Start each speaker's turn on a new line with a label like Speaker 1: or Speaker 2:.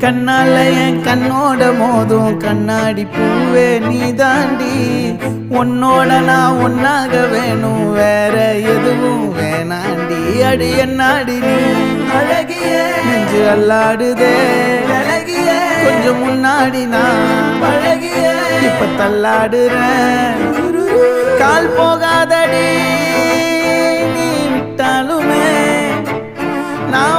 Speaker 1: கண்ணால என் கண்ணோட மோதும் கண்ணாடி பூவே நீ தாண்டி உன்னோட நான் ஒன்னாக வேணும் வேற எதுவும் வேணாண்டி அடி என்னாடி நீ அழகிய நெஞ்சு அல்லாடுதே அழகிய கொஞ்சம் முன்னாடி நான் அழகிய இப்ப தள்ளாடுறேன் கால் போகாதடி நீ விட்டாலுமே நான்